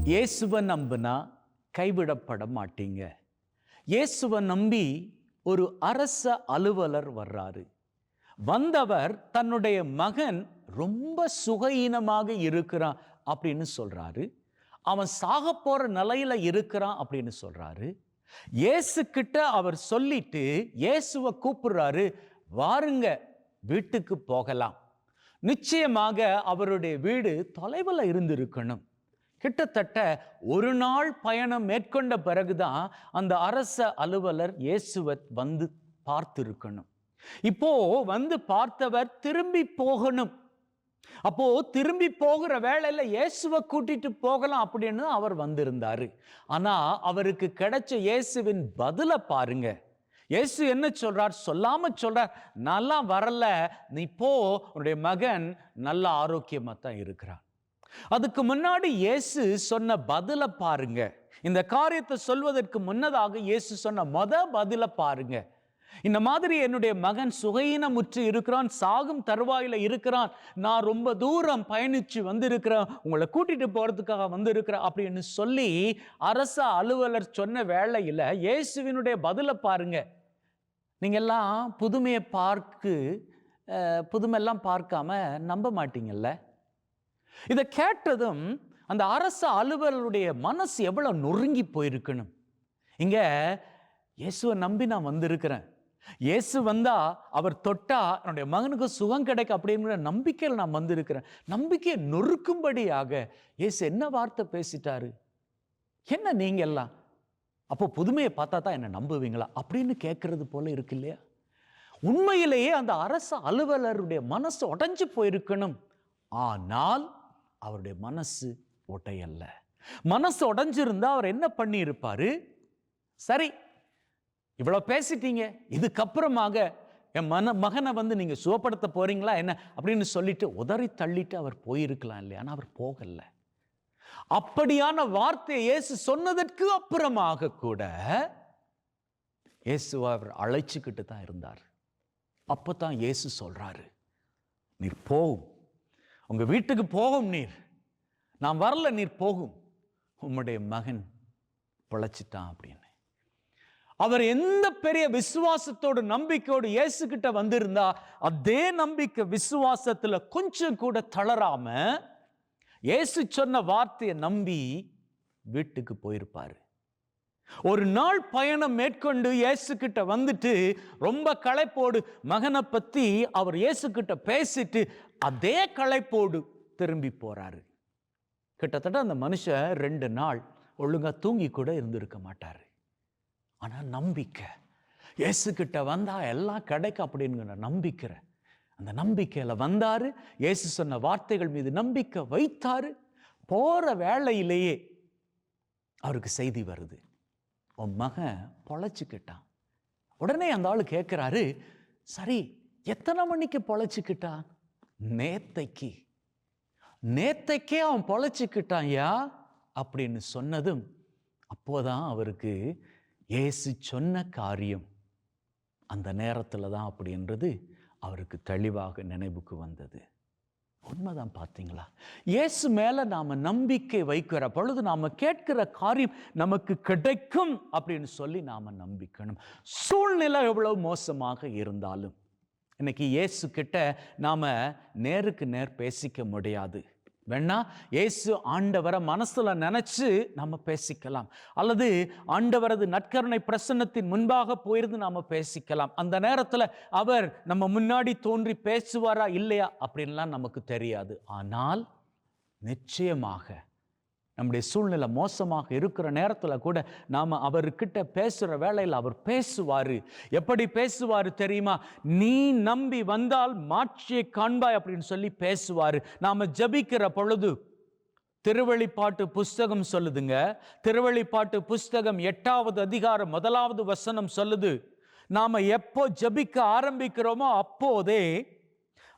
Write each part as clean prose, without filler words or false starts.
இயேசுவை நம்பினா கைவிடப்பட மாட்டீங்க. இயேசுவை நம்பி ஒரு அரச அலுவலர் வர்றாரு. வந்தவர் தன்னுடைய மகன் ரொம்ப சுகஈனமாக இருக்கிறான் அப்படின்னு சொல்றாரு. அவன் சாக போற நிலையில இருக்கிறான் அப்படின்னு சொல்றாரு. இயேசு கிட்ட அவர் சொல்லிட்டு இயேசுவை கூப்பிடுறாரு, வாருங்க வீட்டுக்கு போகலாம். நிச்சயமாக அவருடைய வீடு தொலைவில் இருந்திருக்கணும். கிட்டத்தட்ட ஒரு நாள் பயணம் மேற்கொண்ட பிறகுதான் அந்த அரச அலுவலர் இயேசுவை வந்து பார்த்திருக்கணும். இப்போ வந்து பார்த்தவர் திரும்பி போகணும். அப்போ திரும்பி போகிற வேளையில இயேசுவை கூட்டிட்டு போகலாம் அப்படின்னு அவர் வந்திருந்தாரு. ஆனா அவருக்கு கிடைச்ச இயேசுவின் பதில பாருங்க. இயேசு என்ன சொல்றார்? சொல்லாம சொல்றார், நல்லா வரல, நீ போ, உன்னுடைய மகன் நல்ல ஆரோக்கியமா தான் இருக்கிறான். அதுக்கு முன்னாடி இயேசு சொன்ன பதில பாருங்க. இந்த காரியத்தை சொல்வதற்கு முன்னதாக இயேசு சொன்ன பதில பாருங்க. இந்த மாதிரி என்னுடைய மகன் சுகையினமுற்று இருக்கிறான், சாகும் தருவாயில இருக்கிறான், நான் ரொம்ப தூரம் பயணிச்சு வந்திருக்கிறேன், உங்களை கூட்டிட்டு போறதுக்காக வந்திருக்கிறேன் அப்படின்னு சொல்லி அரச அலுவலர் சொன்ன வேளையில இயேசுவினுடைய பதில பாருங்க. நீங்க எல்லாம் புதுமையெல்லாம் பார்க்காம நம்ப மாட்டீங்கல்ல. இதை கேட்டதும் அந்த அரச அலுவலருடைய மனசு எவ்வளவு நொறுங்கி போயிருக்கணும். இங்க இயேசுவை நம்பி நான் வந்திருக்கிறேன், இயேசு வந்தா அவர் தொட்டா என்னுடைய மகனுக்கு சுகம் கிடைக்கும் அப்படிங்கிற நம்பிக்கையில் நான் வந்திருக்கிறேன். நம்பிக்கையை நொறுக்கும்படியாக இயேசு என்ன வார்த்தை பேசிட்டாரு? என்ன நீங்க எல்லாம் அப்போ புதுமையை பார்த்தா தான் என்ன நம்புவீங்களா அப்படின்னு கேட்கறது போல இருக்கு இல்லையா? உண்மையிலேயே அந்த அரச அலுவலருடைய மனசு உடைஞ்சு போயிருக்கணும். ஆனால் அவருடைய மனசு உடையல்ல. மனசு உடைஞ்சிருந்தா அவர் என்ன பண்ணி இருப்பாரு? சரி, இவ்வளவு பேசிட்டீங்க, இதுக்கப்புறமாக என் மகனை வந்து நீங்க சுகப்படுத்த போறீங்களா என்ன அப்படின்னு சொல்லிட்டு உதறி தள்ளிட்டு அவர் போயிருக்கலாம் இல்லையா? ஆனா அவர் போகல. அப்படியான வார்த்தையை இயேசு சொன்னதற்கு அப்புறமாக கூட இயேசுவை அவர் அழைச்சிக்கிட்டு தான் இருந்தார். அப்பதான் இயேசு சொல்றாரு, நீர் போகும், உங்க வீட்டுக்கு போகும், நீர் நான் வரல, நீர் போகும், உம்முடைய மகன் பிழைச்சிட்டான் அப்படின்னு. அவர் எந்த பெரிய விசுவாசத்தோடு நம்பிக்கையோடு இயேசு கிட்ட வந்திருந்தா அதே நம்பிக்கை விசுவாசத்துல கொஞ்சம் கூட தளராம இயேசு சொன்ன வார்த்தையை நம்பி வீட்டுக்கு போயிருப்பாரு. ஒரு நாள் பயணம் மேற்கொண்டு இயேசு கிட்ட வந்துட்டு ரொம்ப களைப்போடு மகனை பத்தி அவர் இயேசு கிட்ட பேசிட்டு அதே களைப்போடு திரும்பி போறாரு. கிட்டத்தட்ட அந்த மனுஷன் 2 நாள் ஒழுங்கா தூங்கி கூட இருந்திருக்க மாட்டாரு. ஆனா நம்பிக்கை, இயேசு கிட்ட வந்தா எல்லாம் கிடைக்கும் அப்படிங்கிற நம்பிக்கிற அந்த நம்பிக்கையில வந்தாரு. இயேசு சொன்ன வார்த்தைகள் மீது நம்பிக்கை வைத்தாரு. போற வேளையிலேயே அவருக்கு செய்தி வருது, உன் மகன் பொழைச்சுக்கிட்டான். உடனே அந்த ஆளு கேட்கிறாரு, சரி எத்தனை மணிக்கு பொழைச்சுக்கிட்டான்? நேத்தைக்கே அவன் பொழைச்சுக்கிட்டான் யா அப்படின்னு சொன்னதும் அப்போதான் அவருக்கு இயேசு சொன்ன காரியம் அந்த நேரத்தில் தான் அப்படின்றது அவருக்கு தெளிவாக நினைவுக்கு வந்தது. உண்மைதான். பார்த்தீங்களா? இயேசு மேல நாம நம்பிக்கை வைக்கிற பொழுது நாம கேட்கிற காரியம் நமக்கு கிடைக்கும் அப்படின்னு சொல்லி நாம நம்பிக்கணும். சூழ்நிலை எவ்வளவு மோசமாக இருந்தாலும் இன்னைக்கு இயேசு கிட்ட நாம நேருக்கு நேர் பேசிக்க முடியாது. வேணா இயேசு ஆண்டவரை மனசுல நினைச்சு நம்ம பேசிக்கலாம், அல்லது ஆண்டவரது நற்கருணை பிரசன்னத்தின் முன்பாக போயிருந்து நாம பேசிக்கலாம். அந்த நேரத்துல அவர் நம்ம முன்னாடி தோன்றி பேசுவாரா இல்லையா அப்படின்லாம் நமக்கு தெரியாது. ஆனால் நிச்சயமாக நம்முடைய சூழ்நிலை மோசமாக இருக்கிற நேரத்துல கூட நாம அவர்கிட்ட பேசுற வேளையில் அவர் பேசுவாரு. எப்படி பேசுவாரு தெரியுமா? நீ நம்பி வந்தால் மாட்சியை காண்பாய் அப்படின்னு சொல்லி பேசுவாரு. நாம ஜெபிக்கிற பொழுது திருவெளிப்பாட்டு புஸ்தகம் சொல்லுதுங்க. திருவெளிப்பாட்டு புஸ்தகம் 8வது அதிகாரம் 1வது வசனம் சொல்லுது, நாம எப்போ ஜெபிக்க ஆரம்பிக்கிறோமோ அப்போதே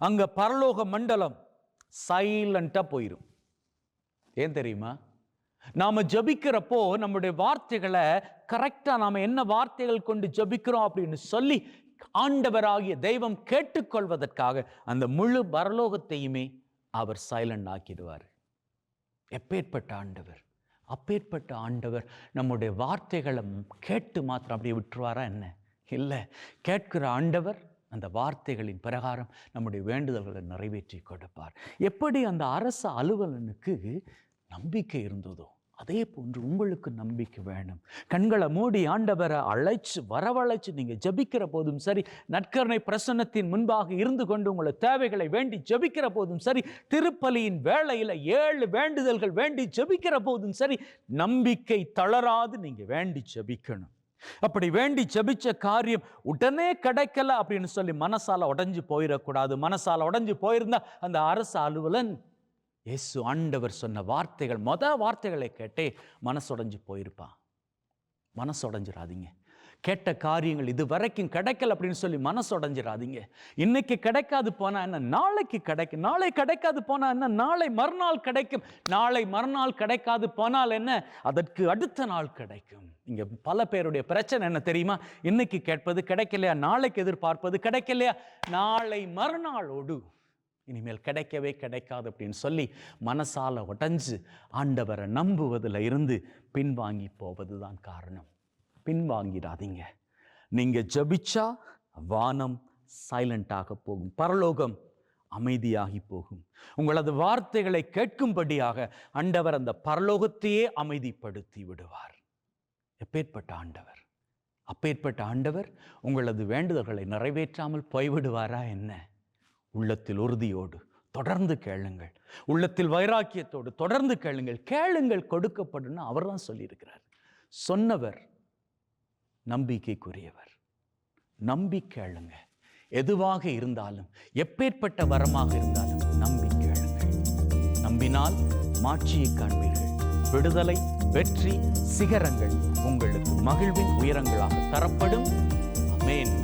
அங்க பரலோக மண்டலம் சைலண்டா போயிரும். ஏன் தெரியுமா? நாம ஜெபிக்கிறப்போ நம்முடைய வார்த்தைகளை கரெக்டா நாம என்ன வார்த்தைகள் கொண்டு ஜெபிக்கிறோம் அப்படின்னு சொல்லி ஆண்டவராகிய தெய்வம் கேட்டுக்கொள்வதற்காக அந்த முழு பரலோகத்தையுமே அவர் சைலண்ட் ஆக்கிடுவார். எப்பேற்பட்ட ஆண்டவர்! அப்பேற்பட்ட ஆண்டவர் நம்முடைய வார்த்தைகளை கேட்டு மாத்திரம் அப்படியே விட்டுருவாரா என்ன? இல்லை, கேட்கிற ஆண்டவர் அந்த வார்த்தைகளின் பிரகாரம் நம்முடைய வேண்டுதல்களை நிறைவேற்றி கொடுப்பார். எப்படி அந்த அரசு அலுவலனுக்கு நம்பிக்கை இருந்ததோ அதே போன்று உங்களுக்கு நம்பிக்கை வேணும். கண்களை மூடி ஆண்டவரை வரவழைச்சு நீங்க ஜபிக்கிற போதும் சரி, நற்கருணை பிரசன்னத்தின் முன்பாக இருந்து கொண்டு உங்களை தேவைகளை வேண்டி ஜபிக்கிற போதும் சரி, திருப்பலியின் வேளையில 7 வேண்டுதல்கள் வேண்டி ஜபிக்கிற போதும் சரி, நம்பிக்கை தளராது நீங்க வேண்டி ஜபிக்கணும். அப்படி வேண்டி ஜபிச்ச காரியம் உடனே கிடைக்கல அப்படின்னு சொல்லி மனசால உடைஞ்சு போயிடக்கூடாது. மனசால உடைஞ்சு போயிருந்தா அந்த அரசு அலுவலன் இயேசு ஆண்டவர் சொன்ன வார்த்தைகள், வார்த்தைகளை கேட்டே மனசுடைஞ்சு போயிருப்பான். மனசுடைஞ்சிடாதீங்க. கேட்ட காரியங்கள் இது வரைக்கும் கிடைக்கல அப்படின்னு சொல்லி மனசுடைஞ்சிடாதீங்க. இன்னைக்கு கிடைக்காது போனா என்ன, நாளைக்கு கிடைக்கும். நாளை கிடைக்காது போனா என்ன, நாளை மறுநாள் கிடைக்கும். நாளை மறுநாள் கிடைக்காது போனால் என்ன, அதற்கு அடுத்த நாள் கிடைக்கும். இங்க பல பேருடைய பிரச்சனை என்ன தெரியுமா? இன்னைக்கு கேட்பது கிடைக்கலையா, நாளைக்கு எதிர்பார்ப்பது கிடைக்கலையா, நாளை மறுநாளோடு இனிமேல் கிடைக்கவே கிடைக்காது அப்படின்னு சொல்லி மனசால உடைஞ்சு ஆண்டவரை நம்புவதில் இருந்து பின்வாங்கி போவதுதான் காரணம். பின்வாங்கிடாதீங்க. நீங்க ஜபிச்சா வானம் சைலண்டாக போகும், பரலோகம் அமைதியாகி போகும். உங்களது வார்த்தைகளை கேட்கும்படியாக ஆண்டவர் அந்த பரலோகத்தையே அமைதிப்படுத்தி விடுவார். எப்பேற்பட்ட ஆண்டவர்! அப்பேற்பட்ட ஆண்டவர் உங்களது வேண்டுதல்களை நிறைவேற்றாமல் போய்விடுவாரா என்ன? உள்ளத்தில் உறுதியோடு தொடர்ந்து கேளுங்கள். உள்ளத்தில் வைராக்கியத்தோடு தொடர்ந்து கேளுங்கள். கேளுங்கள் கொடுக்கப்படும் அவர் தான் சொல்லியிருக்கிறார். சொன்னவர் நம்பிக்கைக்குரியவர். நம்பி கேளுங்க. எதுவாக இருந்தாலும், எப்பேற்பட்ட வரமாக இருந்தாலும் நம்பி கேளுங்கள். நம்பினால் மாட்சியை காண்பீர்கள். விடுதலை, வெற்றி, சிகரங்கள் உங்களுக்கு மகிழ்வின் உயரங்களாக தரப்படும். ஆமென்.